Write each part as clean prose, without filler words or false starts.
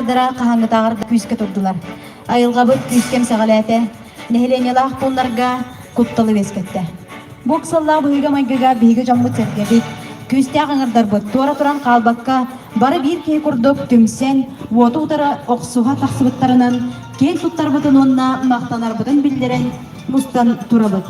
бардара кахаңытагар күскө турдулар. Айылгабыт күскем сагалете, нехеленелах пулларга кутталы бескетте. Боксалла быйга майгага биге жаммыт сергебит, күстә аңырдар бут, туара туран калбакка, бары бир кей курдук түмсен, уоту утара оксуга таксыбыттарынан, кен туттар бутын онна мактанар бутын билдерен, мустан турабыт.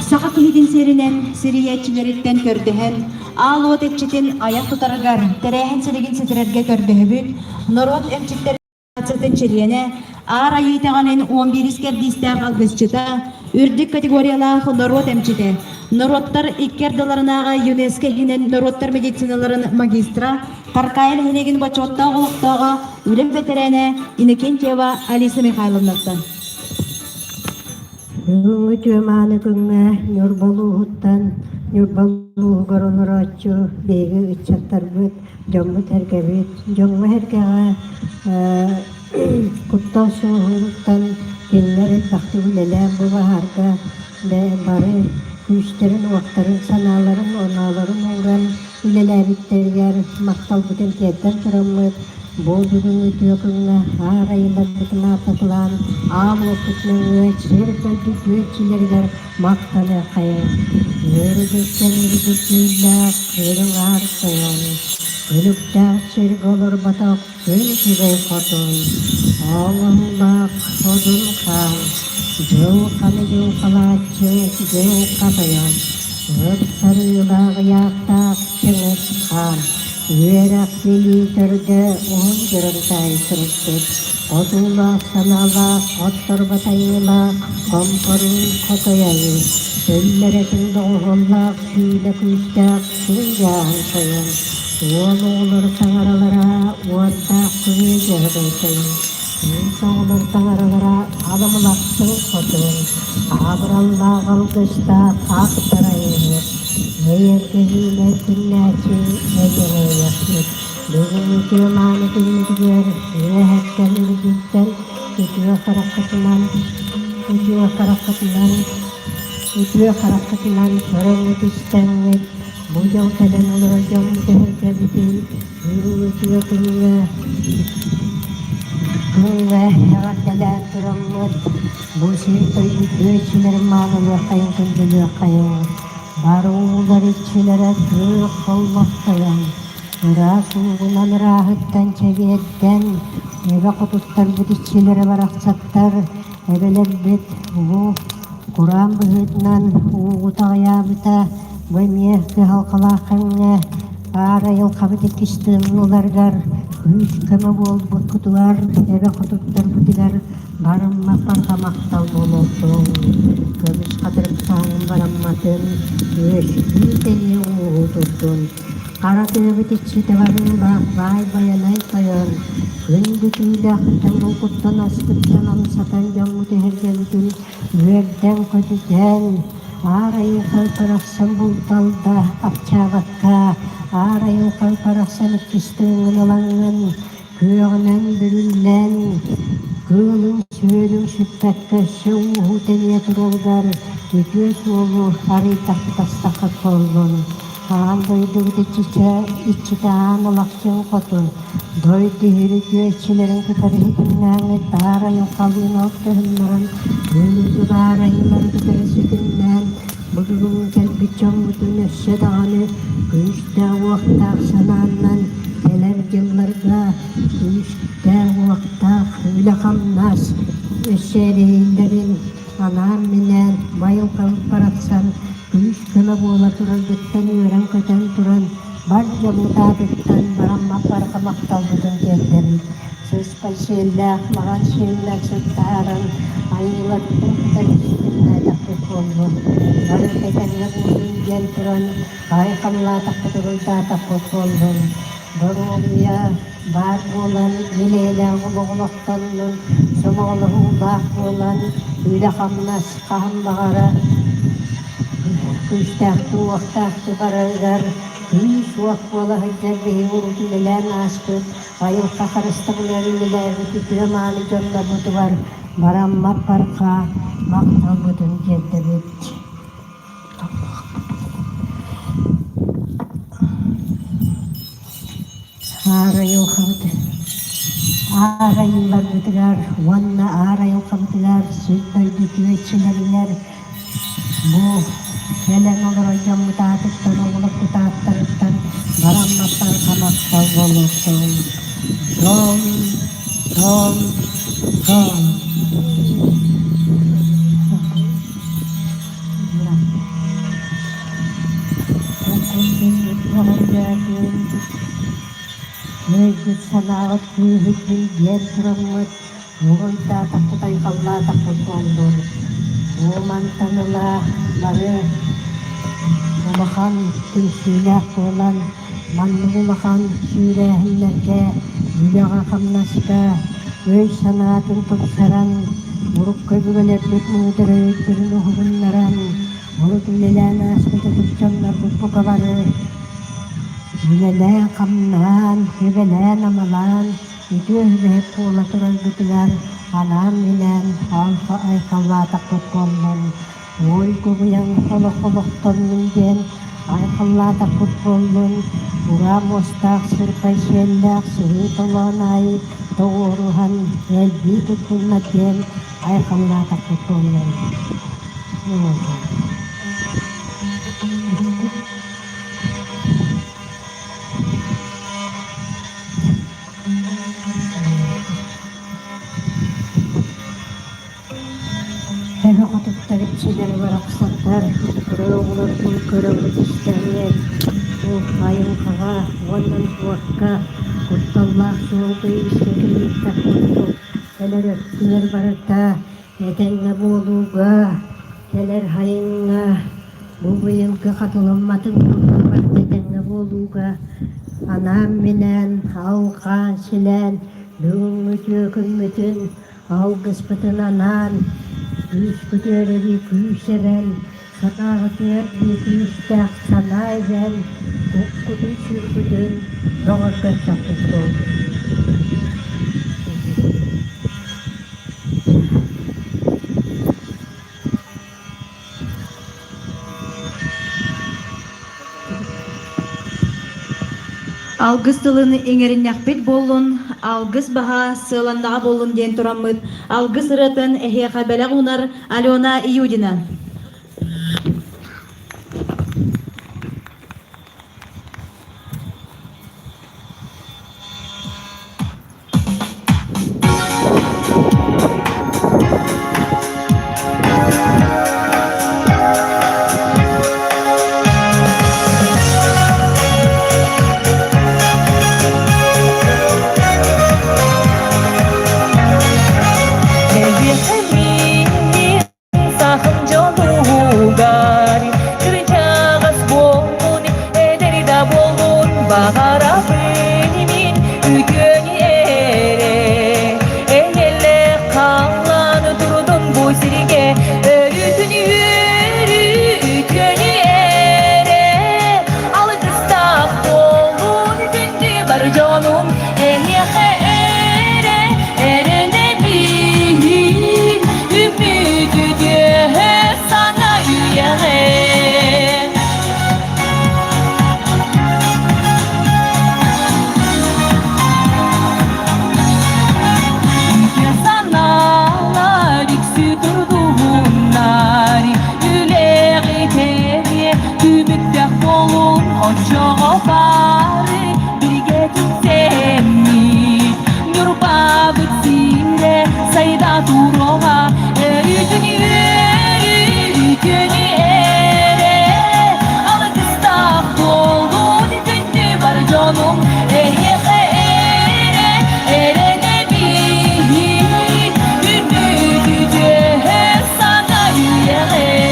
Сақа килидин серинен, сириячилерitten көрдөһөн, ал от этчитин аяк тутаргар, терехен селегин сетерерге көрдөһөбүт, норот эмчиттер ацытын чириене, ар айытаганын 11 искердистер алгысчыта, үрдік категориялах норот эмчите. Нороттар иккердаларынага ЮНЕСКО хинен нороттар медициналарын магистра, Таркайын хинегин бачотта оғылықтаға үлім ветерене Иннокентьева Алиса Михайловнасы. Бүгінгі төманы күнге Нұрбалуғыттан, Нұрбалуғы ғырылыр атчу, бейгі үтсаттар бұд, жоңғы тәркебет, жоңғы әркеға құттал соғылықтан келлер бақты үлелер бұға harga бары күштерін, уақтарын, саналарын, оналарын оңған үлеләбіттергер мақтал бұтын кеттен тұрамыд, бұл бүгін өтіе күнге ар айылар бұтын артатылан, ал оқытның өтшеріктен өтшілергер мақтаны қайын. Өрігіттен үрігіттілдәк, көрің ар қойын. Өліктәк шерік олар батақ, күн күгей қотын. Оғын бақ, содын қан, жыл қаны жыл қалатшы, жыл қапайын. Өт сарылағы яқтақ, шыңыз қан. Үйерақ селі түрді, он жүрінтай сүріптіп. Отула, санала, оттыр батайыла, қомқырын қотаяйы. Сөллеретін доғыллақ, күйлі күштәк, күнжағын қойын. Ол олыр таңаралара, уаттақ күні жердің қойын. Соңылыр таңаралара, алымылақтың қотын. Абыралла қалдышта, қақтарайыр. Егергелі күннәчі, егерейясыз. Бүгін өтеманы күнігер, өәттен үргіттен, өтуе қараққытынан, көрің өтістәңет, бұйау тәлін олыр жауын тәңіркәбітін, өтуе күнге, әғаттәлән тұрымыд, бұл сейті өтшілер мағылы қайын күнділі қайын. Бар оğullar iççilere kırık olmaktayım. Rasuluğundan rahıttan çeviyetten, eve kututlar bu iççilere baraksattar, eveler bet bu Kur'an bühütünden uğuta ayabıta, bu miyehti halkalakınne, ara yıl kabıt ekiştiğin olargar, üç kömü bol bu kutular, eve kututlar bu diler, barınmak barka maktal bolotun. Kömüş kadırıp sağın baranmatın, öşkünteni uğuturdun. Kara tövbet içite varınla vay bayanay koyan. Gündü tüyle akıtan okuttan astıktan amsatan camı tehergelgün. Verden kötüden, arayın kalparaksan bultalda akçabakka. Arayın kalparaksan kistığın alanın, köyağınan bürülen. Kılın sürüm süttekke şuhu teniyet rolgar, tütüye soğulu haritak tastakı kolun. Ağam doydu içite ağanılakçın kotun. Doydu hürükü etçilerin kıtarı hükümlerine dağarayın kalın altığından. Gönüldü dağarayınları kıtarı sütünden. Bugün kelbitçen bütün eşe dağını, güçte vakta sanandan. Gelir yıllarda, güçte vakta öyle kamnas. Eşereylerin anam minen, bayıl kalıp baratsan. Güç kına boğula turan, gütten öğren köten turan. Barca mutabıktan baranmak barkamaktal budun geldim. Söz paşıyla, mağan şeyler süttaran. Ayılar tutar üstünde takip olun. Barın petenle budun gel turan. Ayıkamla takip turulda takip olun. Barıya bar bolan, gileyle uluğulaktanın. Somoğluğu bak bolan. Üyle kamnas kaham bağara. Küştəxtü, vaxtəxtü qararlar, üç vaxt bola hüccəbəyi vurdulələr aşkı, ayıl qaxarıstığılarılar, tükrəmanı cönlə budu var, baranma parqa, maqtal budun gəldəbət. Sarı yoxadı, Arayınlar bitiler, vanna arayın kabitiler, sütler diküveççileriler. Bu gelen olur hocam mutatıktan, oğluk mutatıktan, baranmattan kamaktan olursun. Son, son, son. Mevcut sanat hükmün diğer duramut, muğunta takutay kavla takut kondur. Uman tanıla, ları, umakan tümsüyle kolan, manlumakan sürehinlerke, yülaga kamnaska, öy sanatın topsaran, muruk köbügelerlik muğdırı öykürünü hubunlaran, muruk ülelana aspete tutcanlar bu kabarı, Hübele kamnan, hübele namalan, itu hübele pula turan bitilar, anam milen, alfa ay kalla takut kolon, woy kubuyang kolok-kolok ton minden, ay kalla takut kolon, ura mostak surkay syendak, suri tolonay, tawuruhan, elbi tutun natin, ay kalla takut kolon. Hebe kutuptarıp çileri varaksanlar, kırıvulur kul kırıvut isterler. Bu kayın kağa, ondan vakka, kuttallah soğudu istekirlikte kuttu. Keler öptüler barıta, nedenge boluğa, keler hayınga, bu yılgı katılanmatın kurtulmak nedenge boluğa. Anam minen, avkan silen, düğünmütü kümmütün, avgıspıtın anan, Küskütüre bir küseren, sakağıtır bir küstek sanayven, kukkutun sürkütün, doğru çapıttı. Алгыс тылын эңериннәкпит болун, алгыс баха сыландаға болун ден тураммыт. Алгыс ыратын эхеха бәләг унар Алена Июдина. Bahara benimin ükünü ere Eyle kanlanı durdun bu sirge Öğütünü ükünü ere Algıstak dolun dündü var canım Ehye ere erene bil Ümüdü de sana üyere Ochogo pare, birge tutsemi, nurpa butsinde, sayda turoha, ütünü ere, algıstak doldu, dündü var canım, ere ne bil, ümüdü de sana yüreğe.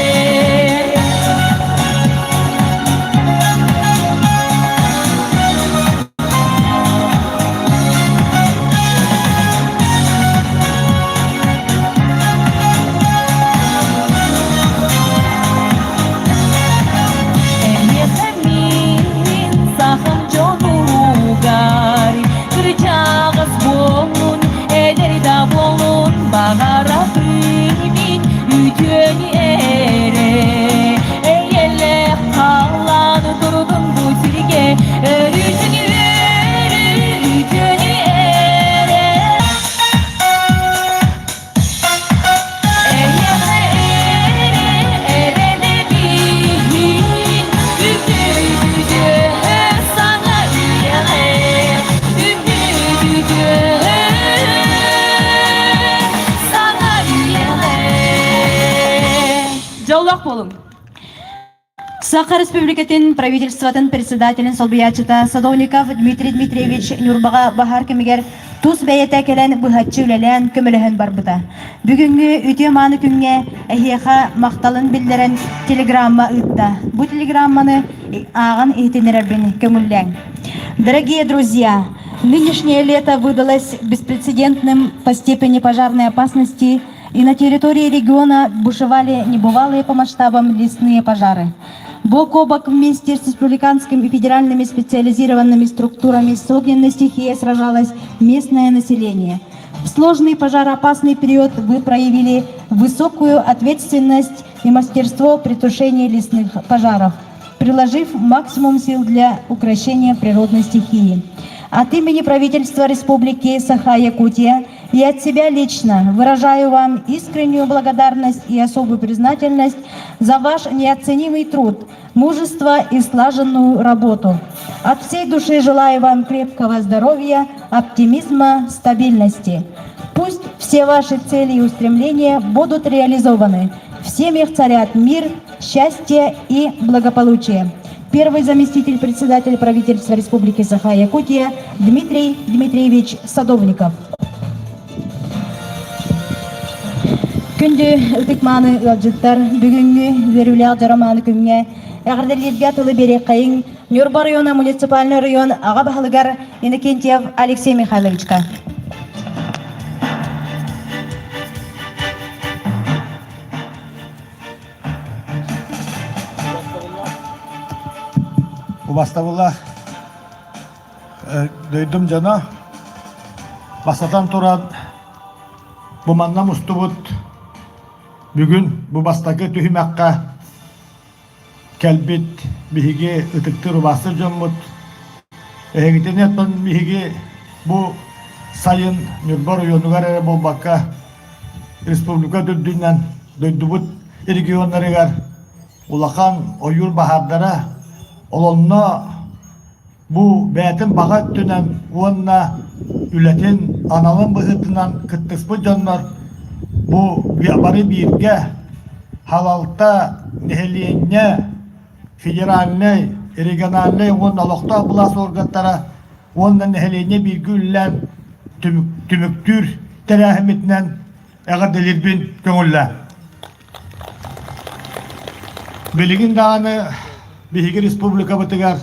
Олақ болың. Саха Республикатын правительствотын председателин Солбиячыта Садовников Дмитрий Дмитриевич Нюрбаға бахар кемегер тус бәйеті келен бұхатчы үлелен көміліхін барбыта. Бүгінгі үте маны күнге әхеха мақталын білдерін телеграмма ұтта. Бұл телеграмманы ағын етінерербін көмілден. Дорогие друзья, нынешнее лето выдалось беспрецедентным по степени пожарной опасности, и на территории региона бушевали небывалые по масштабам лесные пожары. Бок о бок вместе с республиканскими и федеральными специализированными структурами с огненной стихией сражалось местное население. В сложный пожароопасный период вы проявили высокую ответственность и мастерство при тушении лесных пожаров, приложив максимум сил для укрощения природной стихии. От имени правительства Республики Саха-Якутия и от себя лично выражаю вам искреннюю благодарность и особую признательность за ваш неоценимый труд, мужество и слаженную работу. От всей души желаю вам крепкого здоровья, оптимизма, стабильности. Пусть все ваши цели и устремления будут реализованы. В семьях царят мир, счастье и благополучие. Первый заместитель председателя правительства Республики Саха-Якутия Дмитрий Дмитриевич Садовников. Күнді үтікманы ұлжыттар бүгінгі верулер жараманы күнге әғірдерлерге тұлы бере қайын Нюрба района муниципальный район аға бағылығар Иннокентьев Алексей Михайловичка. Убаставыла дөйдім жана басатан туран бұманна мұстыбыт бүгін бұ бастакы түйімәққа кәлбет бігіге үтікті рубасы жоммыт әйгітен етпін бігіге бұ сайын Нюрба районугар әрі болбаққа республика дүрдінен дөйдібіт регионларыгар улақан ойыр бахардара олонно бу бәтін баға түнен уонна үлетін аналын бұғытынан кыттыспы жоннор бу бары бирге халалта нехелиенне федеральный, региональный уон алоқта бұлас оргаттара уонна нехелиенне бирге үллән түміктүр тәрәхіметінен әғаделербін көңілі. Білігін дағаны Биһиги республика бытыгар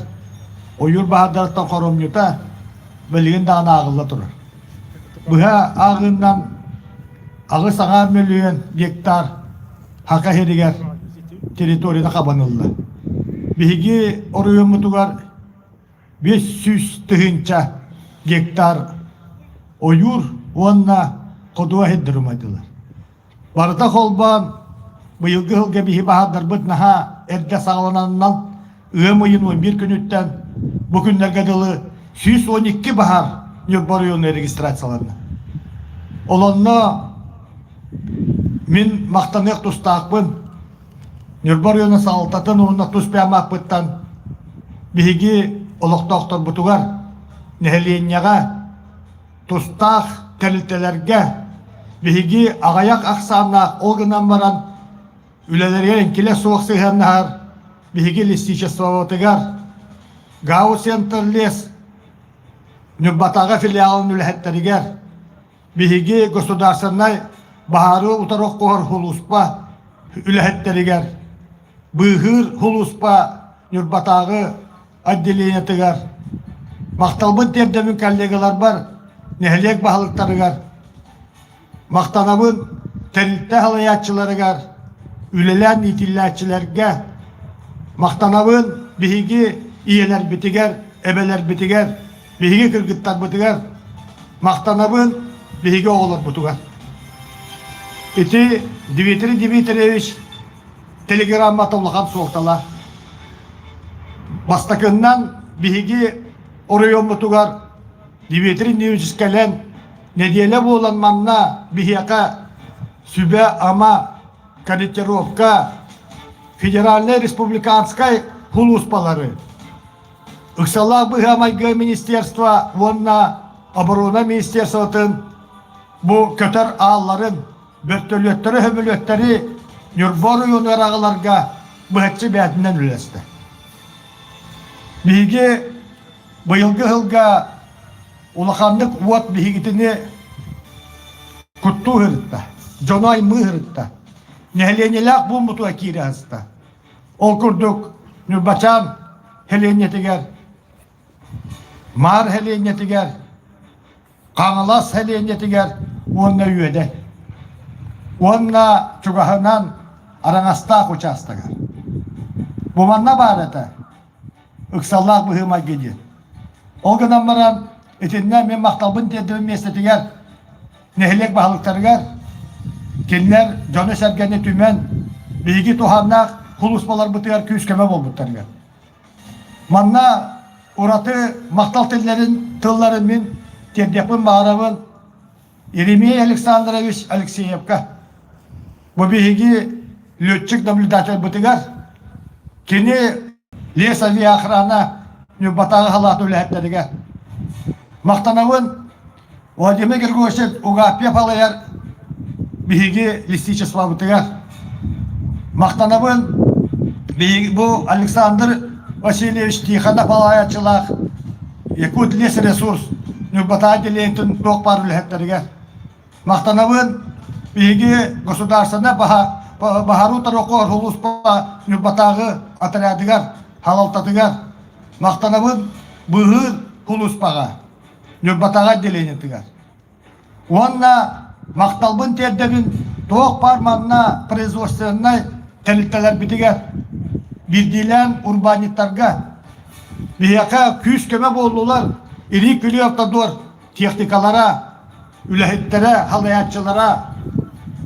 ойур баһадартан хоромнюта билигин даана агылла турар. Быха агыннан агы саңар миллион гектар хака херигер территорияда кабанылды. Биһиги оройомутугар 500 тыгынча гектар ойур онна кодуа хеддирумайдылар. Барыта холбан быйылгы хылга биһи баһадар быт наха эрге сағалананнан ըмыйын 11 күнүттен бу күннерге дылы 112 бахар Нюрба району регистрацияларына. Олонно мен мақтанық тұстақпын Нюрба району сағалтатын онына тұспиямақпыттан биһиги олықтақтар бұтуғар нәхеленияға тұстақ кәлітелерге биһиги ағаяқ ақсанақ олғынан баран үлелерген келе соқ сыйғаннағар биһиги лестичествоватыгар Гау центр лес Нюрбатаға филиалын үләхеттерігер биһиги государственный бахары утарық қоғыр хулуспа үләхеттерігер быйғыр хулуспа Нюрбатағы отделениятыгар мақталбын тердемін коллегалар бар нәхелек бағылықтарыгар мақтанабын тәрілтті халаятчыларыгар үлелән итилләтчілерге мақтанабын биһиги иелер битигер, эбелер битигер, биһиги кыргыттар битигер, мақтанабын биһиги оғылар бутугар. Ити Дмитрий Дмитриевич телеграмма таулахан соқтала. Бастакыннан биһиги оройон бутугар Дмитрий Дмитриевич кәлен неделе болан манна биһиака сүбе ама корректировка федеральной республиканской хулуспалары. Ыксалах быгамайгы министерства вонна оборона министерствотын бу көтөр аалларын бөттөлөттөрү хөмөлөттөрү Nürbor oyunu arağılarga bıhıtçı beyatinden üleste. Bihigi bıyılgı hılga ulakandıq uat bihigitini kuttu hırıtta, jonay mı hırıtta, nehelenilak bu mutu akiri hasta. Ol kurduk nürbaçan helenyetiger, mar helenyetiger, kanılas helenyetiger, onna üyede. Onna çugahınan aranasta kuçastagar. Bu manna barata, ıksallah bıhıma gidiyor. O günden varan etinden men maktabın tedbir mesletiger, nehlek bahalıktarıgar, kinler canı sergeni tümen, bilgi tuhannak, kulusmalar bıtıgar küskeme bol bıttarıgar. Manna uratı maktal tillerin, tılların min, tedyapın bağırabın, Irimiy Aleksandrovich Alekseyevka. Bu bilgi lütçük nablüdatör bıtıgar, kini lesavi ahrana, nübatağı halatı ülehetlerigar. Maktanavın Vladimir Grigoryev Ugapya palayar bilgi listiçesva bıtıgar. Maktanavın bu Alexander Vasilyevich Tikhana palayatçılar Yakut les resurs nübatağı dileyentin tokpar ülehetlerigar. Maktanavın bilgi gosударственная Baharut Rokor Huluspa nübatağı ataladıgar, halaltadıgar. Maktanavın bıhır Huluspağa nübatağı dileyenetigar. Onunla maktalbın terdebin toğ parmanına производственной telitteler bitigar. Bildilen urbanitlarga biyaka küs köme bollular irik biliyorda dur teknikalara, ülehitlere, halayatçılara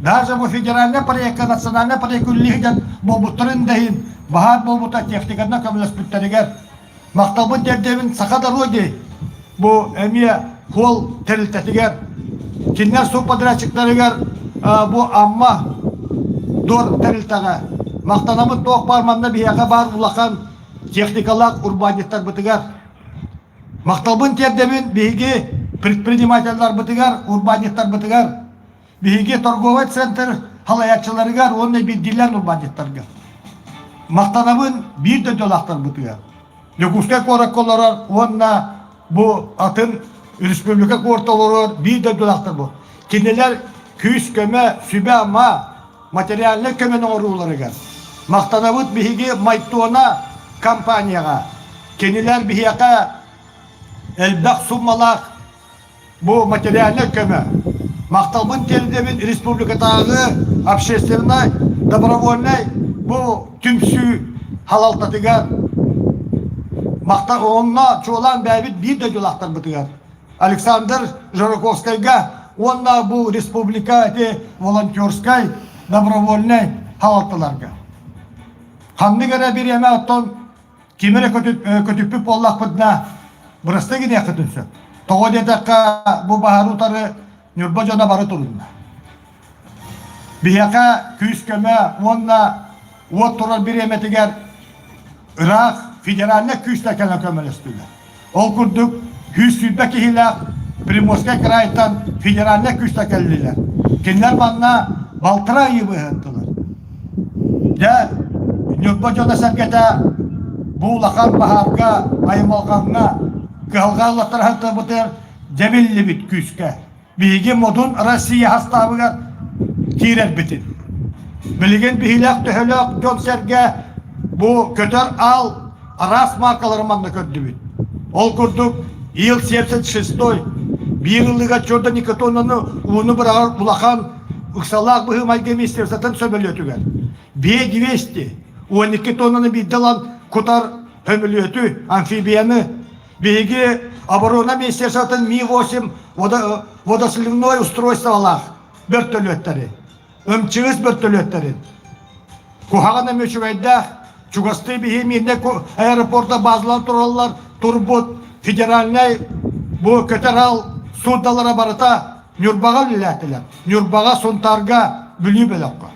даже bu federalne proyekta, nasyonalne proyektülliğden bobutların deyin bahar bobuta teknikadına kabul ettiler. Maktabın terdebin sakada rodi bu emiye kol teriltetiger. Kinler su padraçıklarıgar bu amma dur teriltaga. Maktanamın toğ parmağında bir yaka bar ulakan teknikalak urbanitler bıtıgar. Maktabın terdebin bilgi предпринимательler bıtıgar, urbanitler bıtıgar. Bilgi торговый центр halayatçılarıgar, onunla bildilen urbanitlergar. Maktanamın bir de dolaklar bıtıgar. Yokuska korakollar onunla bu atın Respublika kortaları bir de dolaklar bu. Kendiler küs köme, sübe ama materyalne kömenin oruğlarıgar. Maktanavut bihigi mayttuğuna kampanyaga. Kendiler bihiyaka elbak summalak bu materyalne köme. Maktabın teldemin Respublikadağı общественной, добровольной bu tümsü halaltadıgar. Maktab onunla çoğulan bebit bir de dolaklar bıtıgar. Alexander Жироковскайга onunla bu Respublika волонтерской, добровольной halaltalarga. Hamdi göre bir yeme atton kimere kötüpü pollak pıdna bırıstı gide kıtınsın. Toğu dedekka bu baharutarı Nürbacana barı turunna. Biyaka küs köme onunla ot turar bir yeme tiger Irak federaline küs tekene kömelestüler. Ol kurduk küs sübbeki hilak Primorskaya kraytan federaline küs tekelliler. Kinler bana baltıra yıbı hıttılar. Ya Nürbacana sergete bu ulakan baharga aymalkanına kıhalgallatır hıttı bıtır Cemilli bit küske. Bilgi modun Rusya hastabıgar kirer bitin. Bilgin bihilak tühülük jon serge bu kötör al aras markalarından da kötü bit. Ol kurduk yıl 76 bir yıllığa çorda Nikoton'unu onu bırakır bulakan ıksalak bıhım aygemi istersen sömülüyotüger. 200 12 tonunu bir dalan kutar hömülüyotü amfibiyanı bilgi оборона министерствотын Ми-8 водосливной устройстволар бөртөлөттөрү. Өмчүгүс бөртөлөттөрү. Кухагана мөчүгайда чугасты бихиминде аэропорта базалар тураллар турбут федеральный bu köteral судалара барыта Нюрбага билетилер. Нюрбага сонтарга бүлү белокко.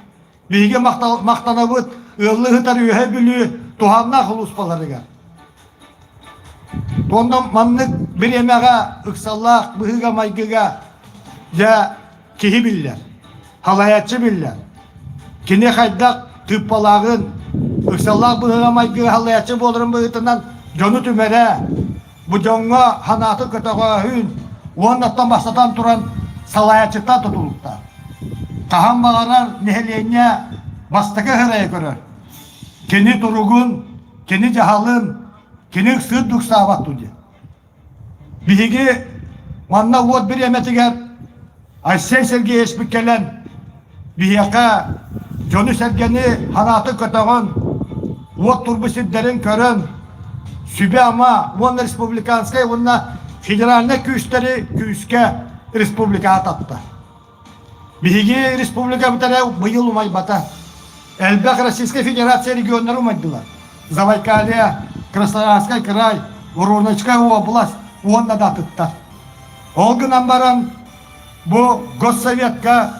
Биге мактанабыт ыллы хытар үйе бүлү туханна хулуспаларыга. Ondan manlık bir yemeğe, ıksallah, bıhıga, maygıga ya kihi biller, halayatçı biller. kini haydak tıppalağın ıksallah bıhıramay gıhalayatçı bolurun bıhıtından jonu tümere bu jonga hanatı kötüge hün ondan başlatan turan salayatçıta tutulukta tahan bağırar neheleyine bastıkı hıraya görür kini turugun kini cahalın kini sığduk sabat tudu bihigi manna vod bir emetiger Aysel Sergey Eşbikelen bihiyaka jonu sergeni hanatı kötügen vod turbusidlerin körün sübe ama onun respublikanskaya bununla federaline küçleri küçke respublika atattı. Bihigi respublika bir tane bıyıl umay bata. Elbek Rossiyska Federatsiya regionları umaydılar. Zabaykaliya, Krasnoyarskay kray, Voronezhskaya oblast onunla da atıttı. Olgınan baran bu Gossovyetka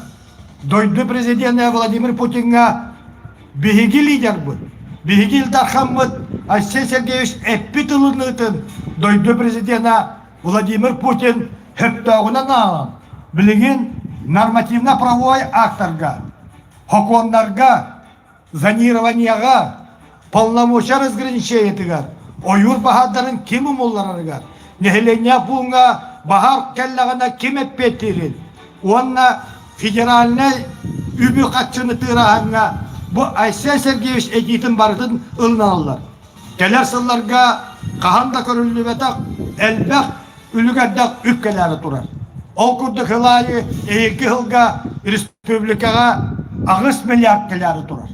doydu prezidenti Vladimir Putin'a bihigi lider bu. Bihigi iltarhamıt Aysel Sergeyevich Epitılınıtın doydu prezidenti Vladimir Putin heptağına nağın. Bilgin нормативно-правовой акторга, хоконнарга, зонированияга, полномочия разграничениятыгар, ойур бахадарын ким умулларыгар, нехеленя буңа бахар келлагана ким эппеттирин, онна федеральный үбі қатчыны тырағанға bu Aysel Sergeyevich ekitin barıdın ılnalılar. Keler sıllarga kahanda körüllü betak elbek ülügaddak üpkeleri turar. Okurdu hılayı eğilki hılga Respublikaga ağız milyar keleri turar.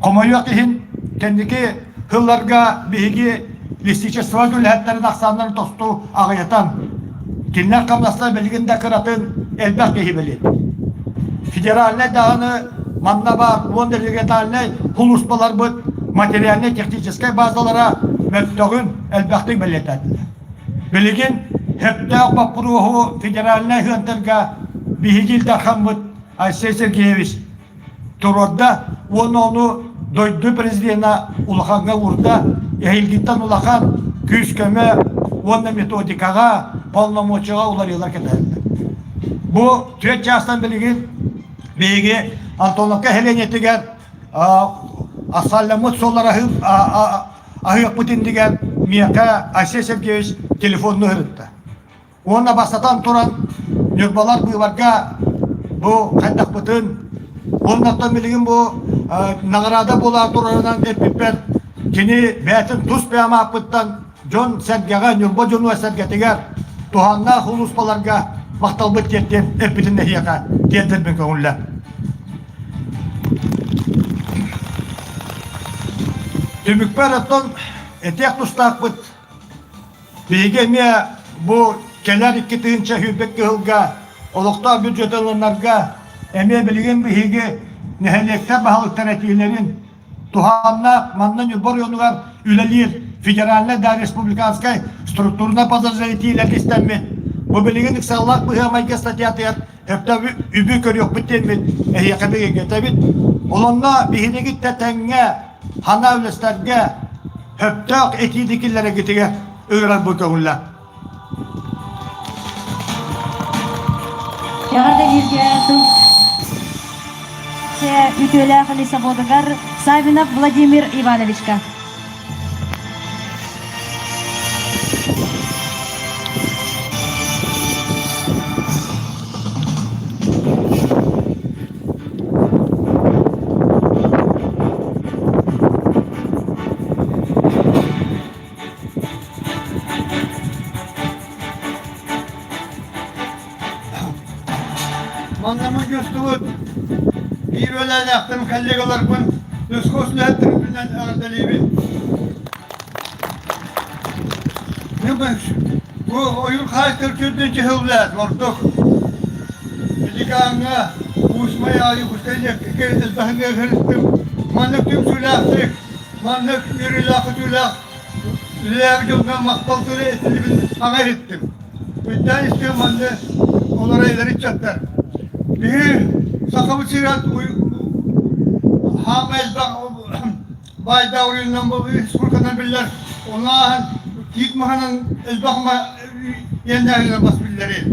Komayuak ihin kendiki hıllarga bihigi listiçestva gülhetlerin aksanlarını tostu ağayatan kinler kamlasına belginde kıratın elbek kehibeli. Federaline dağını manna var, on delegatlarına huluspalar bu materyaline tekniçeskay bazalara mektogün elbette belirtediler. Bilgin hepte bakruhu federaline hıntırga bihigil takhamut Aysel Sergeyevich Turodda onu doydu prezidena ulakanga urda ehilgitten ulakan küskeme onu metodikaga polnomoçaga ularıyorlar keterler. Bu tüet çağısından bilgin bihigi Antonovka helenetigen asallamut solara ahıyık Putin digen miyaka Aysel Sergeyevich telefonunu hırıttı. Ona basatan turan nürbalar buyvarga bu kaydak Putin ondan bilgin bu nagarada bolar turanından epiper kini beyatin tuz peyama apıttan John Sergey'a nürba John Sergey'e tuhanna huluspalarga maktalbıt yetten epitin nehiyaka diyedir ben könüller. Tümükper etton etek tustakbıt bilgemiye bu keler iki tığınca hübbek kılga olukta büdjet alınlarga eme bilgem bilgi nehelekte bahalıktan etilerin tuhanna mandan yubor yonular ülelir federaline da respublikanskay strukturuna pazarcılığı istenme bu bilgin iksalak bu hamayke statiyatıyat hepte übü körüyor bitenmin ehiyakabe getabit olonla bihine tetenge hana övlesterge heptak etidikillere gitige öğren bu kavunla. Yagarda yerge ütüle Halisa Bodagar Savinov Vladimir Ivanovichka. Manlama göstüğü bir öyle yaptım kollegalar kun düskoslu ettim bilen ardalibi. Ne bak bu oyun kaçtır kürdünce hıvlat ortak. Bilikanga uçmaya ayı kuşlayacak kez daha ne hırsım. Manlık tüm sülahtık. Manlık yürü lafı tülah. Lüleğe joldan makbal tüle ettim haber ettim. Bizden istiyorum manlık onlara ileri çatlar. Bir sakabı çırat hamel bay davrinden bu skurkadan biller ona gitmehanın elbakma yenlerine basbilleri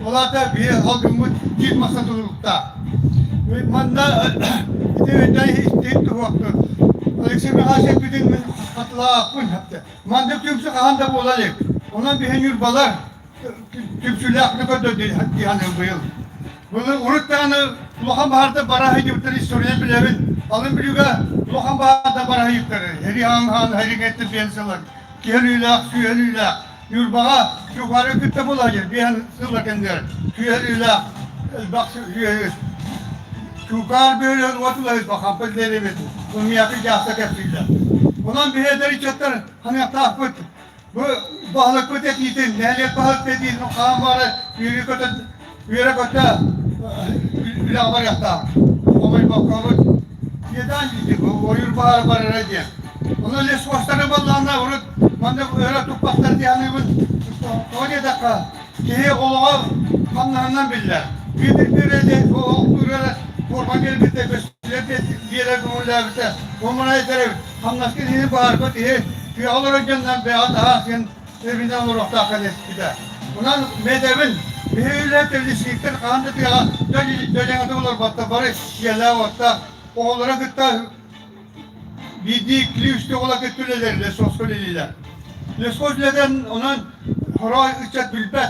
ola da bir halkımız gitmasa durulukta Manda devletleri isteyip vakti. Alexey Mikhail'e bütün hatla akın yaptı. Manda tümsü kahanda bolalım. Ondan bir henüz balar tümsüyle aklına koydu yani bu yıl. Bunu unuttuğunu Uluhan Bahar'da barahı yıktırı historien bilemin. Alın biliyorga Uluhan Bahar'da barahı yıktırı. Heri han hareketli piyasalar. Kiyelüyle, süyelüyle. Yurbağa yukarı kütte bulacak. Bir an sığla kendileri. Süyelüyle. Bak Çukar böyle oturuyoruz bakalım pezlerimiz. Bunu yapıp yapsak hepsiyle. Ondan bir eder içetler hani tahkut. Bu balık kötü değilsin. Nelet balık dediğin o kan var. Yürü kötü. Bir haber yaptı. Ama bakalım. Neden gittik? O yürü bahar var diye. Onun leskoşları ballarına vurup. Ben de öyle topaklar diye anlayıp. 10 dakika. Kihi oluğa kanlarından bilirler. Bir o kurara kurban gelip de gösterip diğer gönüller biter. Onlara yeter. Hamlaskın yeni bağırıp diye ki alır önceden beyaz daha sen evinden olarak da akıl eder. Bundan medevin böyle temizlikler kandı diye dönüyor olur batta bari yerler batta oğullara gıtta bildiği üstü ola götürürler leskoşlarıyla. Leskoşlardan onun horoy ıçat bilbet.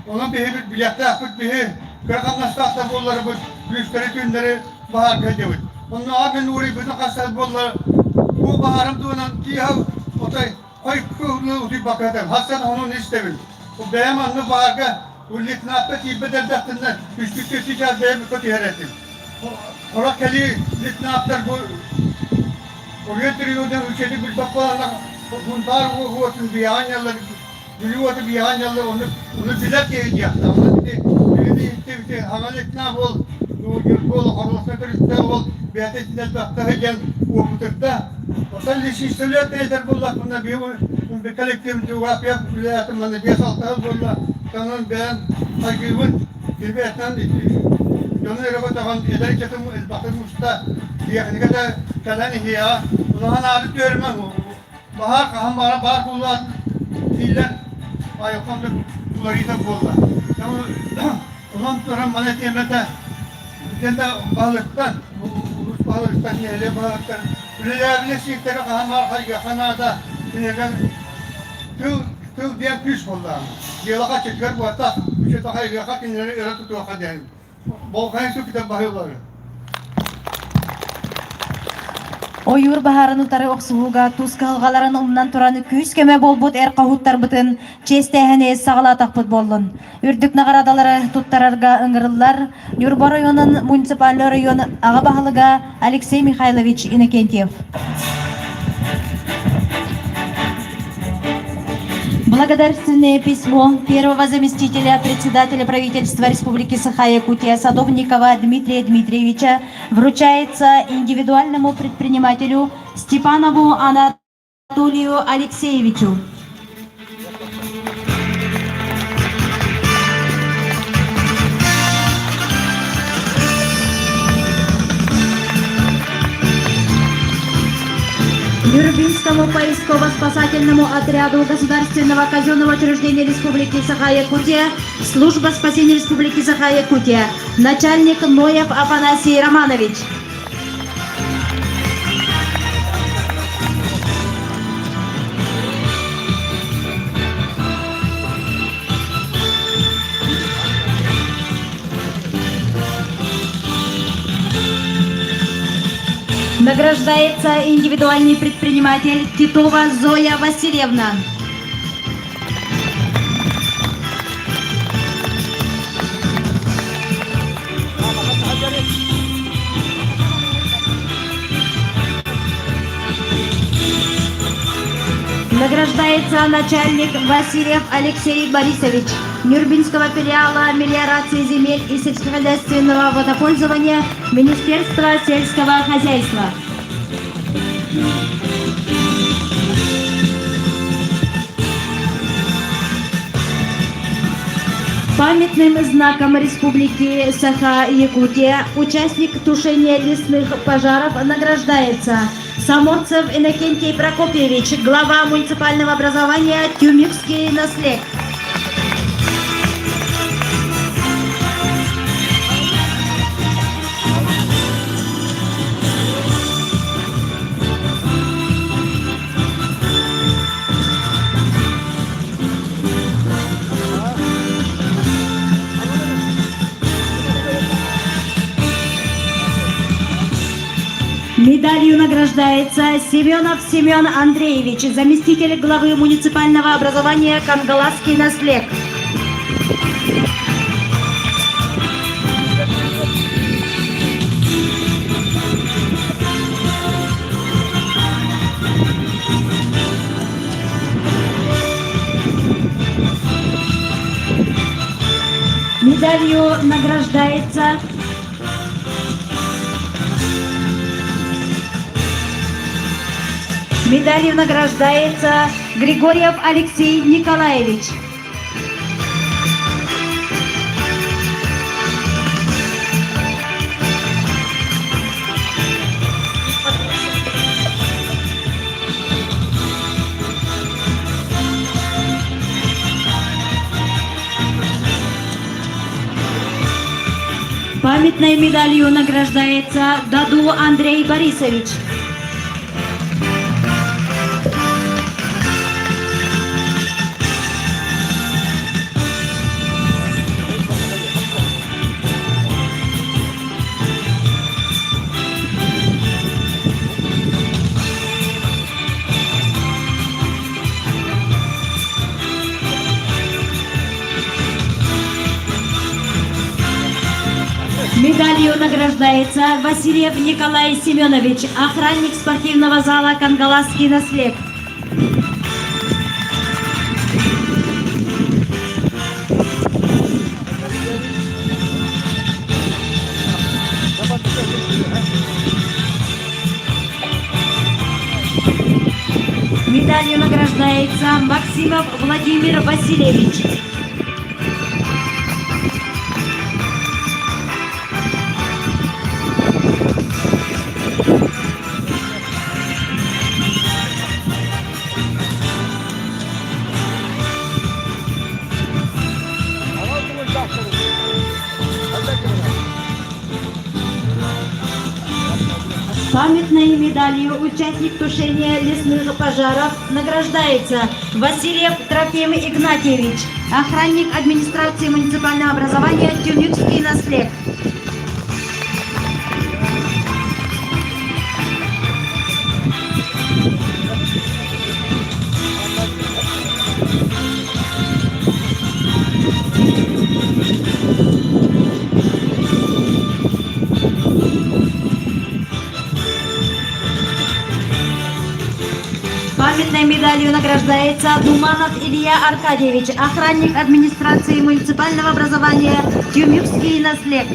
Onun bir bilyette yapıp bir kırkanlaştakta bolları bu güçleri günleri bahar kaydevi. Onun ağabeyini uğrayıp bütün kasar bolları bu baharım tuğunan diyav otay koy kıvlı utup bakadım. Hasan onun istevin. Bu beyamanlı baharga bu litnatta tibbe derdetinden üstükte ticaz beyam kötü heretim. Orak keli litnatlar bu oraya tırıyordu ülkede bir bakmalarla bunlar bu olsun bir anyalar biliyordu bir anyalar onu bilet yiyecek. Bir hamaletna bol, bol, Allah'ta bol, beyatetinde baktığı okutukta. Otel leşiştörler teyzer bolla bunda bir kolektif cevap yap, biletimden bir saltağı bolla, kanun beyan takibin, bir beyetten Yonu eraba tavan eder çatım bakım usta diye ne kadar kalan hiya. Ulan abi diyorum ben bahar kaham bahar kullan diller ayaktan da kulları da bolla. Ulan sonra manet yemete bir de balıktan balıktan yerle balıktan böyle şirkete kaham var kanada sinirden tüm diye püs bolla. Diyaloğa çıkar bu hata bir şey daha yaka kendini öyle tutuyor kadar. Volkan su kitap bahıyorlar. O yur baharını tarı oksuğuga tuz kılgaların umdan turanı küs keme bolbut kahuttar bıtın çestehene sağla takpıt bollun. Ürdük nagaradaları tuttararga ıngırıllar. Yur Baroyonun municipal rayon ağa bahalıga Alexey Mikhailovich Inokentьев. Благодарственное письмо первого заместителя председателя правительства Республики Саха-Якутия Садовникова Дмитрия Дмитриевича вручается индивидуальному предпринимателю Степанову Анатолию Алексеевичу. Юрбинскому поисково-спасательному отряду Государственного казенного учреждения Республики Саха-Якутия, Служба спасения Республики Саха-Якутия, начальник Ноев Афанасий Романович. Награждается индивидуальный предприниматель Титова Зоя Васильевна. Награждается начальник Васильев Алексей Борисович Нюрбинского филиала мелиорации земель и сельскохозяйственного водопользования Министерства сельского хозяйства. Памятным знаком Республики Саха-Якутия участник тушения лесных пожаров награждается Саморцев Иннокентий Прокопьевич, глава муниципального образования Тюмикский наслед. Медалью награждается Семенов Семен Андреевич, заместитель главы муниципального образования Кангаласский наслед. Медалью награждается Григорьев Алексей Николаевич. Памятной медалью награждается Даду Андрей Борисович. Медалью награждается Васильев Николай Семенович, охранник спортивного зала «Кангаласский наслед». Медалью награждается Максимов Владимир Васильевич. Памятной медалью участник тушения лесных пожаров награждается Васильев Трофим Игнатьевич, охранник администрации муниципального образования Тюмюкский наслед. Памятной медалью награждается Думанов Илья Аркадьевич, охранник администрации муниципального образования Тюмюкский наслед.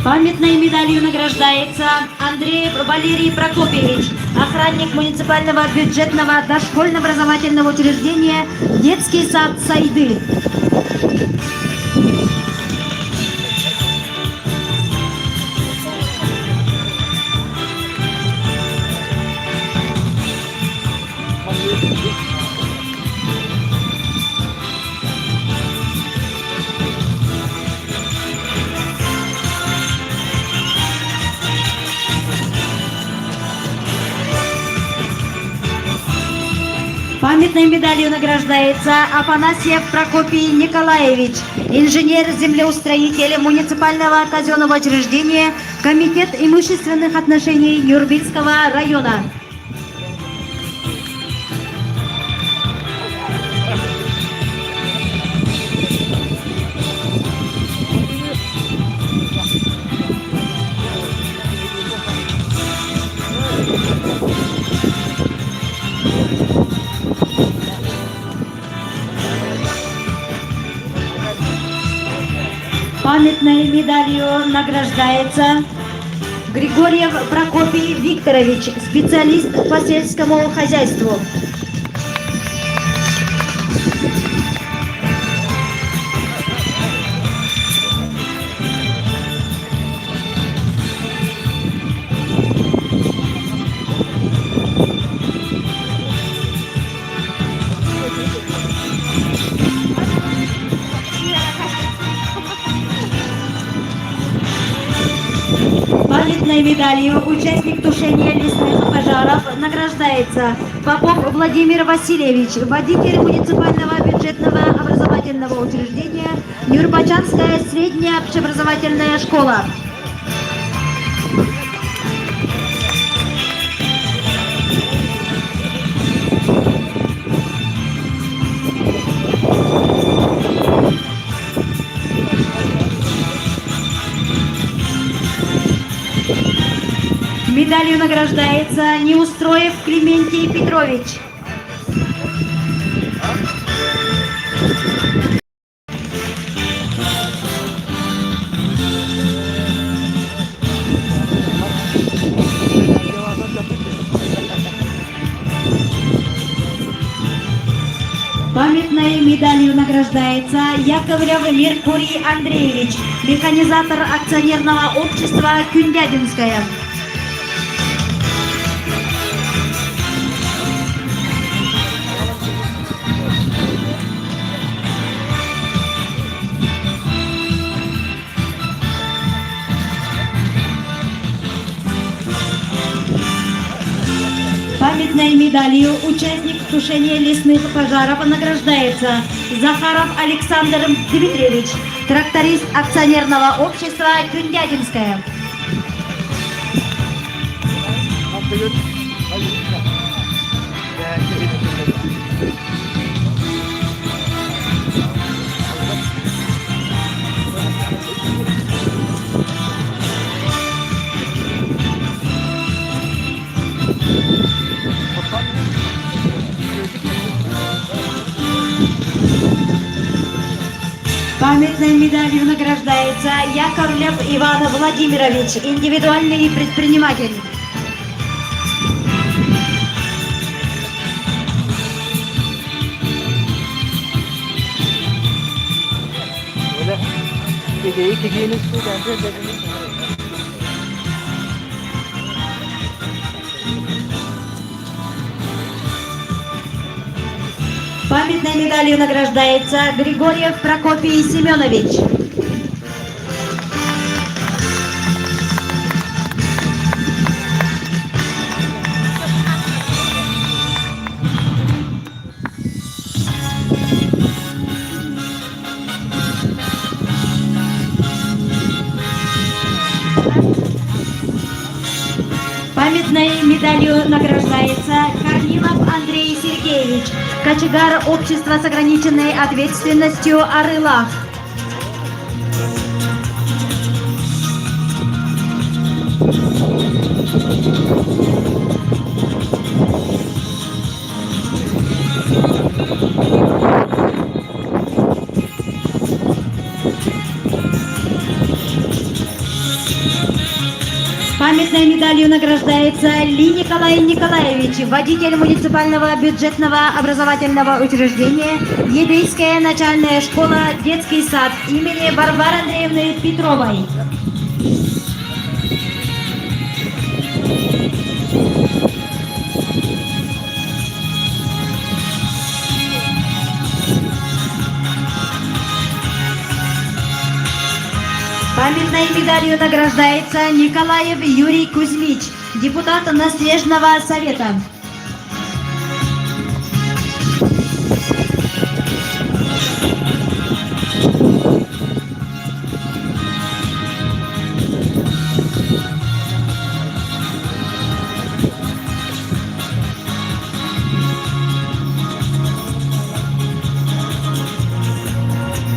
Памятной медалью награждается Андреев Валерий Прокопьевич, охранник муниципального бюджетного дошкольно-образовательного учреждения «Детский сад Сайды». Памятной медалью награждается Афанасьев Прокопий Николаевич, инженер-землеустроитель муниципального казенного учреждения Комитет имущественных отношений Нюрбинского района. Памятной медалью награждается Григорьев Прокопий Викторович, специалист по сельскому хозяйству. Памятной медалью участник тушения лесных пожаров награждается Попов Владимир Васильевич, водитель муниципального бюджетного образовательного учреждения Нюрбачанская средняя общеобразовательная школа. Медалью награждается Неустроев Клементий Петрович. Памятной медалью награждается Яковлев Меркурий Андреевич, механизатор акционерного общества «Кюндядинская». Памятной медалью участник тушения лесных пожаров награждается Захаров Александр Дмитриевич, тракторист акционерного общества «Кюндядинская». Памятной медалью награждается Яковлев Иван Владимирович, индивидуальный предприниматель. Памятной медалью награждается Григорьев Прокопий Семенович. Памятной медалью награждается Корнилов Андрей Сергеевич, кочегар общества с ограниченной ответственностью «Арылах». Памятной медалью награждается Ли Николай Николаевич, водитель муниципального бюджетного образовательного учреждения Едейская начальная школа «Детский сад» имени Варвары Андреевны Петровой. Памятной медалью награждается Николаев Юрий Кузьмич, депутат Наслежного совета.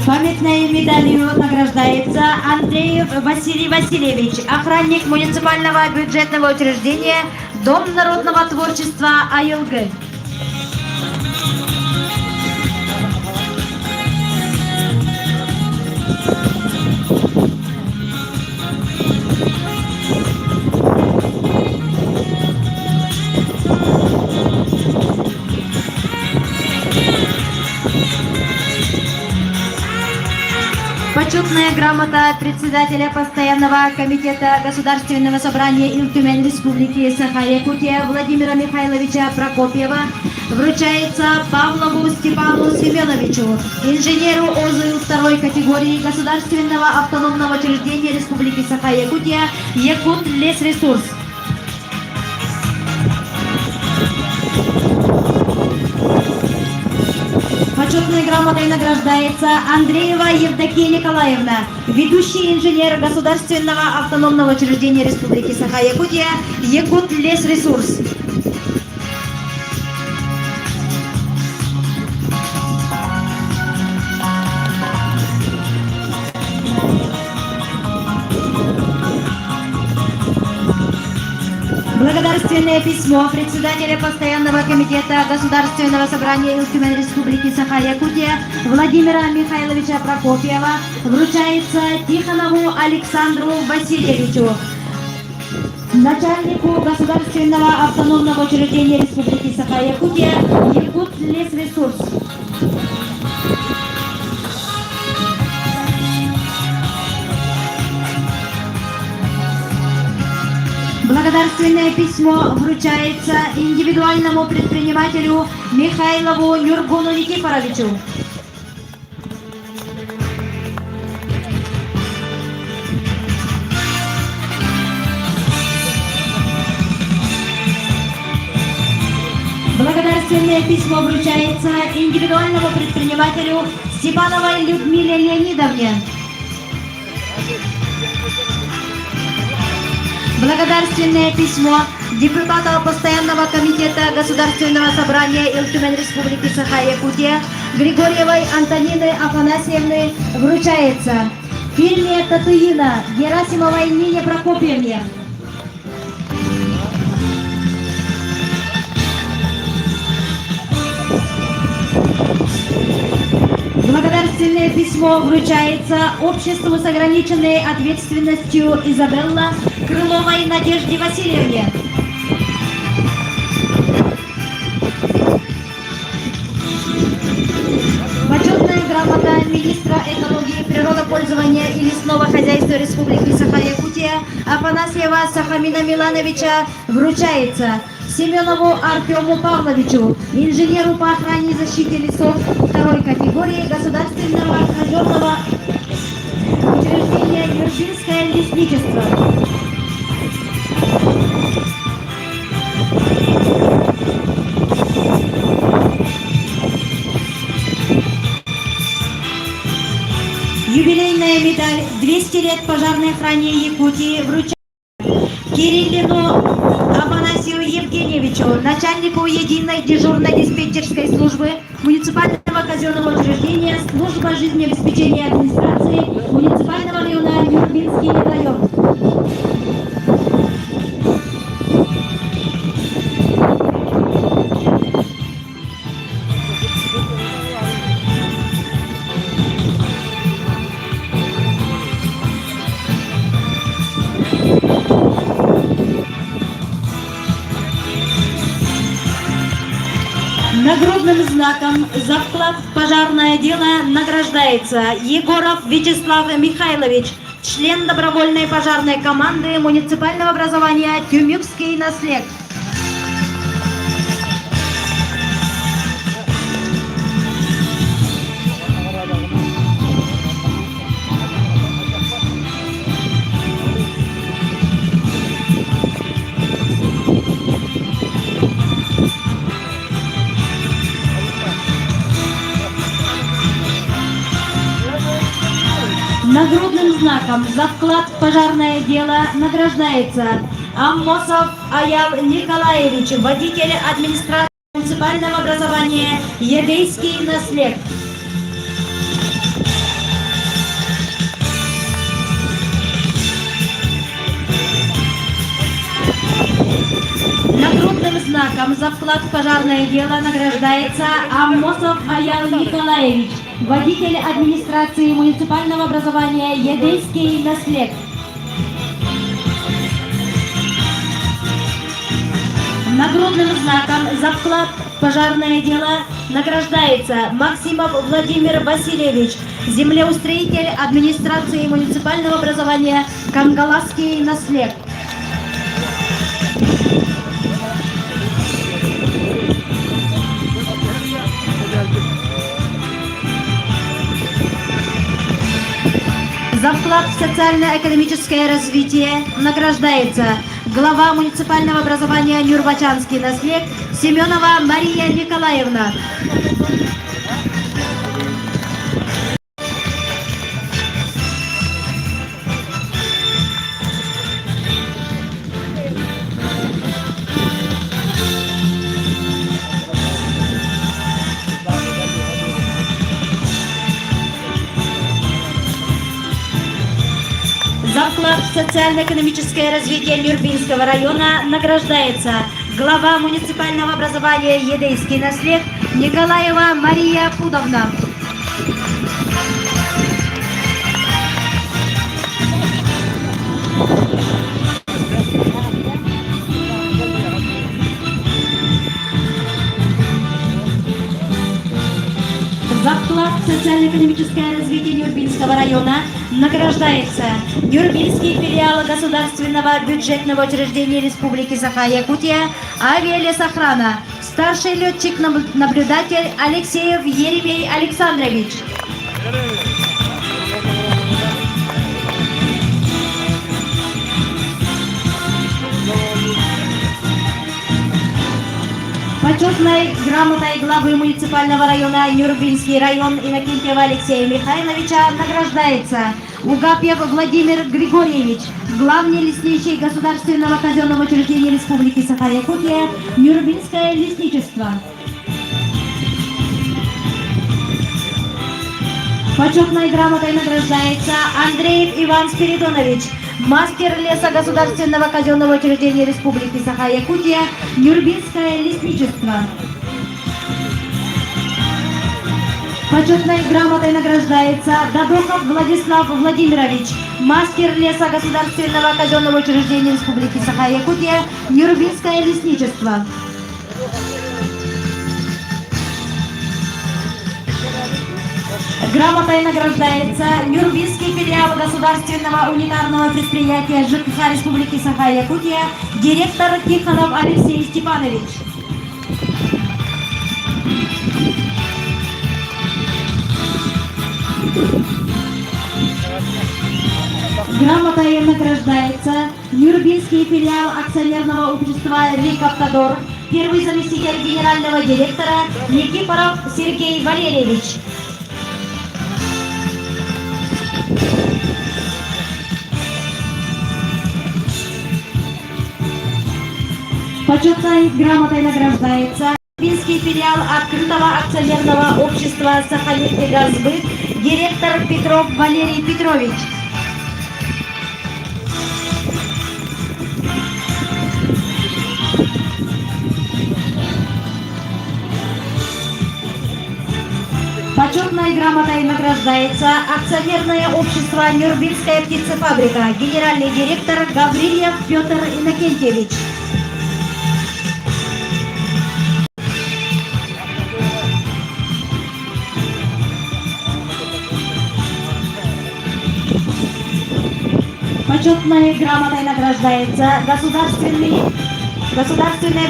Памятной медалью награждается Андреев Василий Васильевич, охранник муниципального бюджетного учреждения Дом народного творчества АЛГ. Почетная грамота председателя постоянного комитета Государственного собрания Тюмень Республики Саха-Якутия Владимира Михайловича Прокопьева вручается Павлову Степану Семеновичу, инженеру ОЗУ второй категории Государственного автономного учреждения Республики Саха-Якутия Якут Лесресурс. Почетной грамотой награждается Андреева Евдокия Николаевна, ведущий инженер Государственного автономного учреждения Республики Саха-Якутия Якут Лесресурс. Благодарственное письмо председателя постоянного комитета Государственного собрания Тюмень Республики Саха-Якутия Владимира Михайловича Прокопьева вручается Тихонову Александру Васильевичу, начальнику Государственного автономного учреждения Республики Саха-Якутия Якут Лесресурс. Благодарственное письмо вручается индивидуальному предпринимателю Михайлову Нюргуну Никифоровичу. Благодарственное письмо вручается индивидуальному предпринимателю Степановой Людмиле Леонидовне. Благодарственное письмо депутата постоянного комитета Государственного собрания Тюмень Республики Саха-Якутия Григорьевой Антонины Афанасьевны вручается фирме Татуина Герасимовой Нине Прокопьевне. Благодарственное письмо вручается обществу с ограниченной ответственностью Изабелла Крыловой Надежде Васильевне. Почетная грамота министра экологии, природопользования и лесного хозяйства Республики Саха-Якутия Афанасьева Сахамина Милановича вручается Семенову Артему Павловичу, инженеру по охране и защите лесов второй категории Государственного охранного учреждения Юрбинское лесничество. Юбилейная медаль 200 лет пожарной охране Якутии вручается Кириллину Афанасию Евгеньевичу, начальнику единой дежурной диспетчерской службы муниципального казенного учреждения служба жизнеобеспечения администрации муниципального района Юрбинский район. Нагрудным знаком за вклад в пожарное дело награждается Егоров Вячеслав Михайлович, член добровольной пожарной команды муниципального образования Тюмюкский наслед. Нагрудным знаком за вклад в пожарное дело награждается Аммосов Аял Николаевич, водитель администрации муниципального образования Егейский наслед. Нагрудным знаком за вклад в пожарное дело награждается Аммосов Аял Николаевич, водитель администрации муниципального образования Егейский наслед. Нагрудным знаком за вклад в пожарное дело награждается Максимов Владимир Васильевич, землеустроитель администрации муниципального образования Кангаласский наслед. За вклад в социально-экономическое развитие награждается глава муниципального образования Нюрбачанский наслед Семенова Мария Николаевна. За вклад в социально-экономическое развитие Нюрбинского района награждается глава муниципального образования Едейский наслед Николаева Мария Пудовна. За вклад в социально-экономическое развитие Нюрбинского района награждается Нюрбинский филиал государственного бюджетного учреждения Республики Саха-Якутия «Авиалесохрана», старший летчик-наблюдатель Алексеев Еремей Александрович. Почетной грамотой главы муниципального района Нюрбинский район Иннокентьева Алексея Михайловича награждается Угапьев Владимир Григорьевич, главный лесничий государственного казенного учреждения Республики Саха-Якутия Нюрбинское лесничество. Почетной грамотой награждается Андреев Иван Спиридонович, мастер леса государственного казенного учреждения Республики Саха-Якутия Нюрбинское лесничество. Почетной грамотой награждается Дадохов Владислав Владимирович, мастер леса государственного казенного учреждения Республики Саха-Якутия Нюрбинское лесничество. Грамотой награждается Нюрбинский филиал государственного унитарного предприятия ЖКХ Республики Саха-Якутия директор Тихонов Алексей Степанович. Грамотой награждается Нюрбинский филиал акционерного общества «Рикавтодор», первый заместитель генерального директора Никифоров Сергей Валерьевич. Почетной грамотой награждается Нюрбинский филиал открытого акционерного общества «Сахалнефтегазбыт», директор Петров Валерий Петрович. Почетной грамотой награждается акционерное общество «Нюрбинская птицефабрика», генеральный директор Гаврильев Петр Иннокентьевич. Почетной грамотой награждается Государственное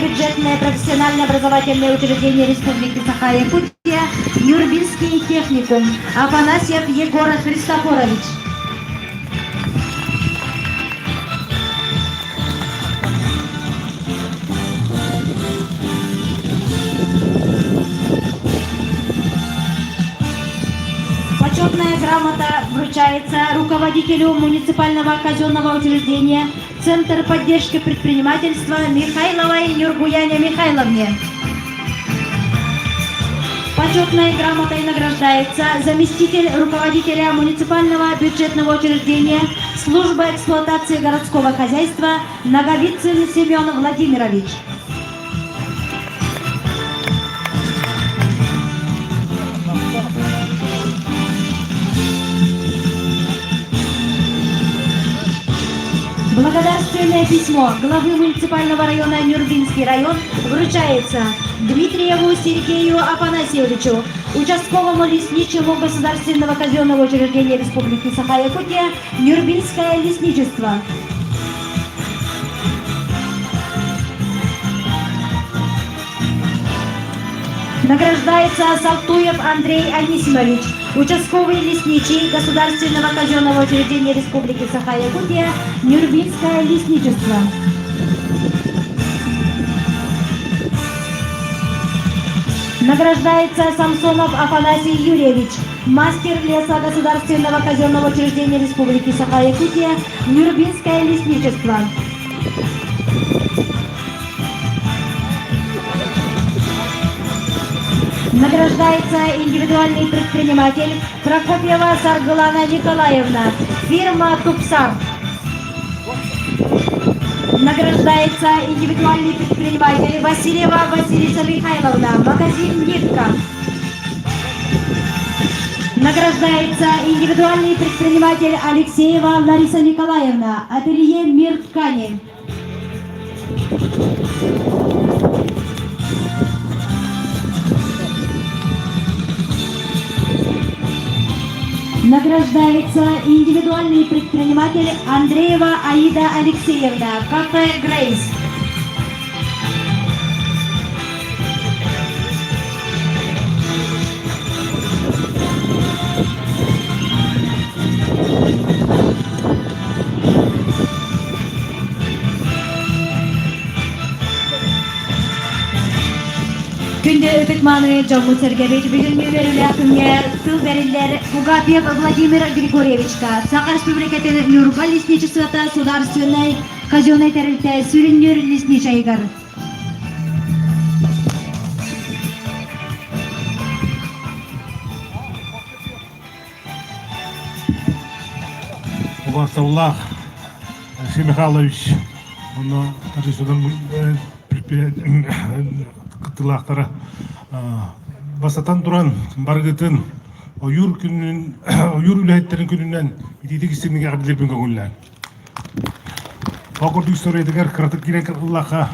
бюджетное профессиональное образовательное учреждение Республики Саха-Якутия Нюрбинский техникум Афанасьев Егор Христофорович. Почетная грамота вручается руководителю муниципального казенного учреждения Центр поддержки предпринимательства Михайловой Нюргуяне Михайловне. Почетной грамотой награждается заместитель руководителя муниципального бюджетного учреждения Службы эксплуатации городского хозяйства Наговицын Семен Владимирович. Благодарственное письмо главы муниципального района Нюрбинский район вручается Дмитриеву Сергею Афанасьевичу, участковому лесничему Государственного казенного учреждения Республики Саха-Якутия Нюрбинское лесничество. Награждается Салтуев Андрей Анисимович, участковый лесничий Государственного казенного учреждения Республики Саха-Якутия Нюрбинское лесничество. Награждается Самсонов Афанасий Юрьевич, мастер леса Государственного казенного учреждения Республики Саха-Якутия Нюрбинское лесничество. Награждается индивидуальный предприниматель Прокопьева Саргылана Николаевна, фирма Тупсар. Награждается индивидуальный предприниматель Васильева Василиса Михайловна, магазин «Нитка». Награждается индивидуальный предприниматель Алексеева Лариса Николаевна, ателье «Мир ткани». Награждается индивидуальный предприниматель Андреева Аида Алексеевна, кафе «Грейс». Күнде өтікманы Жамбыл Сергеевич бүгінгі берілі күнге тыл берілдер Пугапьев Владимир Григорьевичка, Саха Республикатын Нюрба лесничествота Сударственной казенной тәрілті Сүріннер лесничайгар. Саулах Алексей Михайлович, он кытылақтары басатан туран баргытын ойур күнүн ойур үләйттерин күнүнөн итити кисимиге кадилербин көңүллән. Окурдук историядегер кыртык кирен кырыллакка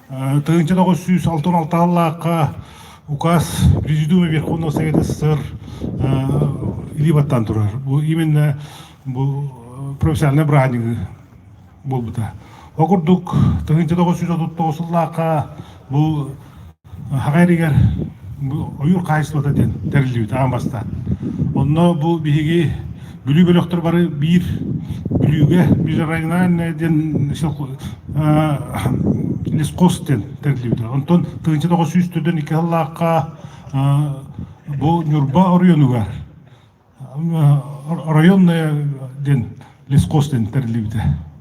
тыгынча 966 аллакка указ Президиума Верховного Совета СССР илибаттан турар. Бу именно бу профессиональный браник болбута. Окурдук тыгынча 939 аллакка бу хагайригер ойур кайсылата ден тәрилбит амаста. Онно бу биги бүлүү бөлөктөр бары бир бүлүүгө бир районан ден лескос ден тәрилбит. Онтон тыгынча 900-дөн 2 аллакка бу Нюрба районугар районная ден лескос ден тәрилбит.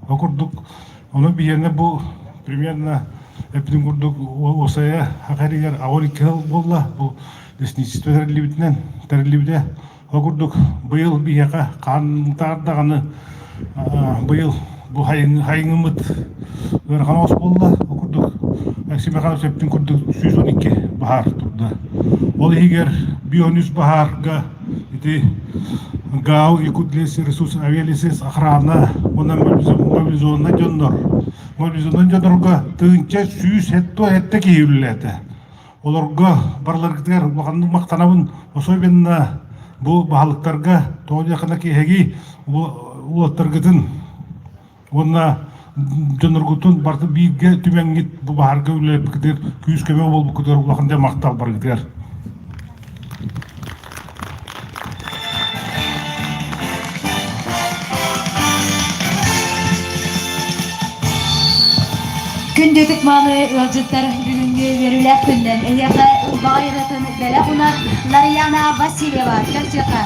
Окурдук ону биене бу примерно эпидем курдук осая хакаригер аорикел болла бу лесничество тәрилибде окурдук быйыл бияка кантардаганы быйыл бу хайыңымыт ырганос болла окурдук Алексей Михайлович эпидем курдук 112 бахар турда. Ол егер бионус бахарга ити гау якутлес ресурс авиалесес охрана онан мобилизованный жоннор мобилизованный жоннорга тыгынча сүйүс хетте кейүлләте. Оларга барлар китер баганны мактанабын особенно бу баалыктарга тоолу якына кеги улаттаргытын онна жонноргутун барды бийге түмәнгит бу баарга үлеп китер күз көмө болуп китер улакында мактал бар китер. Күндетік малы өлжіттер бүгінгі верілер күнден. Әйеқі бағайратын бәлі ұнар Ларияна Васильева, Керчеқа.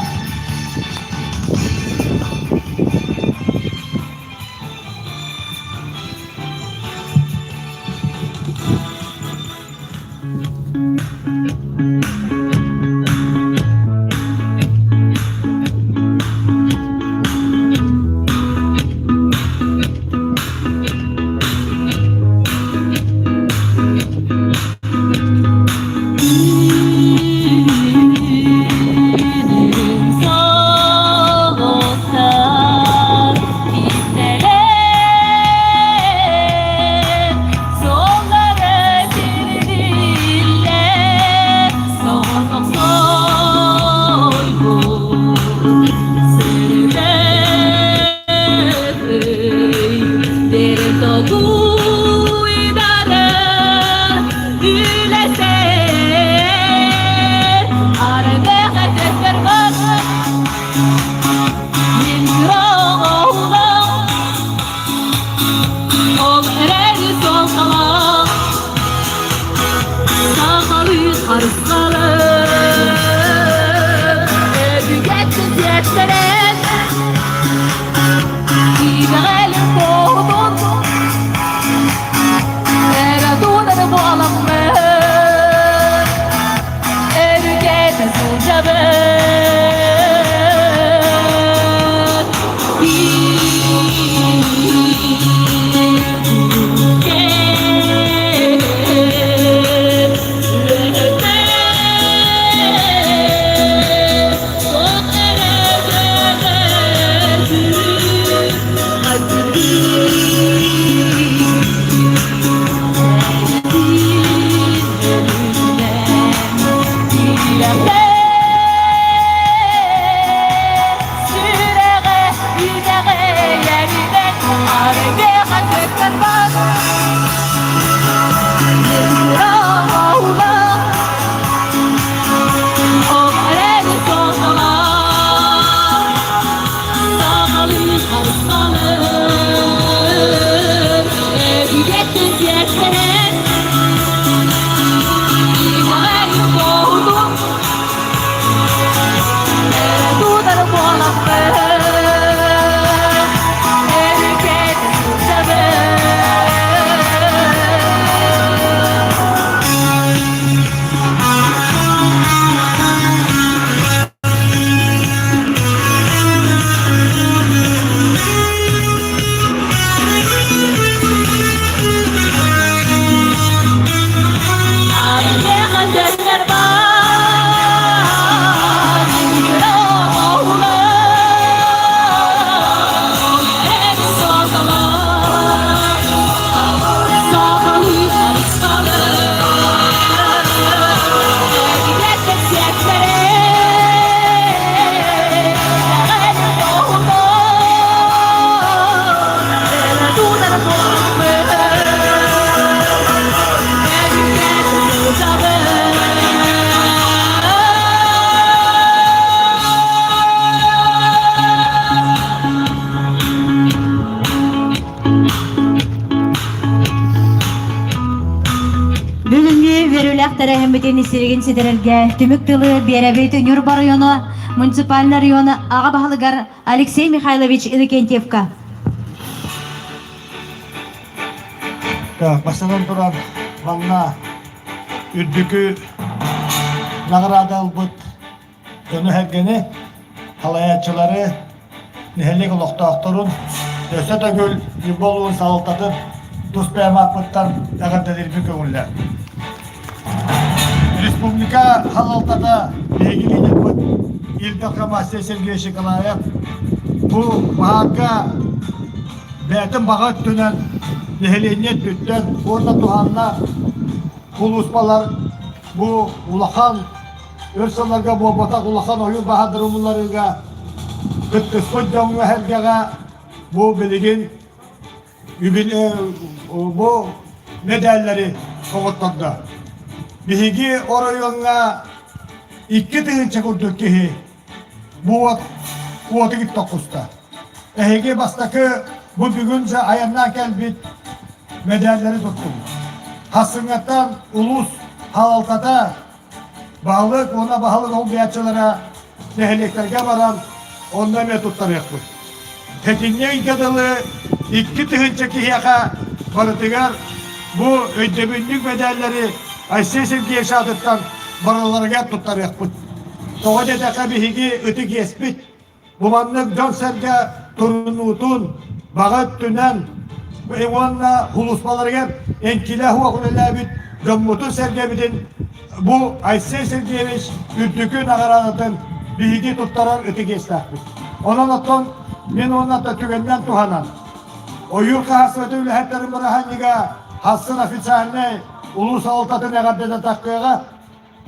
Тарахымбетен исереген сидерерге түмік тылы Беребет Нюрба районы, муниципальный районы аға бағылығар Алексей Михайлович Илыкентьевка. Басынан тұран ванна үрдікі нағырады албыт өні әргені қалаятчылары нехелік ұлықтақтырын өсі төгіл юболуын салықтатын тұспәйім ақпыттан әғардадырбі көңілі. Республика халалтада белгілі бұд Илдоқа Масия Сергей Шекалаев бұл бағаға бәтін баға түнен нехеленет бүттен орна туғанына бұл ұспалар бұл ұлақан өрсаларға бұл батақ ұлақан ойын бағадыр ұмыларыға күттіспөд жауыңа әргеға бұл білеген бұл медаллері оғыттырды. Биһиги оройонга 2 тыгынча курдук киһи буот уотыгит токуста. Эһиги бастакы бу бүгүнче аяннан келбит медаллери туттум. Хасыңаттан улус халалтата баалык, она баалык ол биячылара нехелектерге баран онда ме туттарыякпыт. Тетинне икедылы 2 тыгынча киһияка барытыгар бу өйдөбүндүк медаллери Айсей Сергей Шадыттан бараларга туттарыякпыт. Тоға дедеқа биһиги ыты кеспит. Буманнык жон серге турунутун бағыт түнен онна хулуспаларга энкиле хуакулелебит жоммутун сергебитин бу Айсей Сергеевич үрдүкүн агаранатын биһиги туттарар ыты кестакпыт. Онан оттон мен онната түгенден туханан. Ойур кахасветі үліхеттерін бұраханнига хасын официальный улус алтатын әғардеді таққыға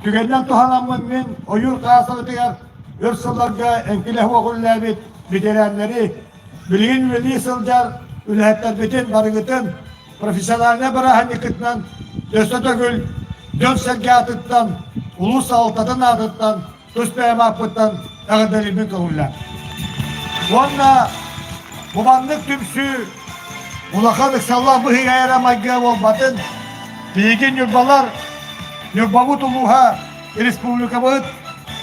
түгенден туханамын мен ойур кахасветігер өрсыларға әңкілі хуағылләбет бедерәнлері білген үлі сылдар үліхеттер бетін барығытын профессиональны бұраханникітнан өсті түгіл жөн сәрге атыттан улус алтатын атыттан түспәйім апыттан әғардерілмен көңілі. Онна бұманлық түмсі улақалық саллах бұхиға ярамайға болбатын бейген юрбалар юрбабут улуға республика бұд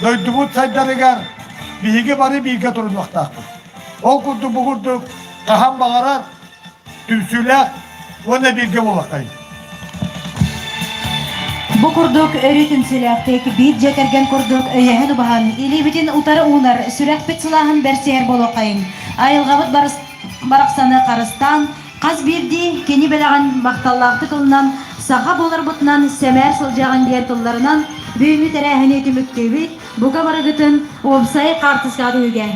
дойдубут сайдарыгар бейге бары бейге тұрын вақтақпын. Ол күрді бұғырдық қахан бағарар түмсіләк оны бейге болақтайын. Бу курдук өрі түмсіләктек бейт жетерген курдук өйәхін ұбаған или бітін ұтары ұнар сүрәк бет сылағын бәрсер болуқайын. Айылғабыт барақсаны қарыстан қаз берді кені белаған мақталлақты кылынан саға болар бұтынан сәмәр сылжаған дер тұлларынан бүйімі тәрәхіне түміктебет бұға барығытын опсай қартысқады өге.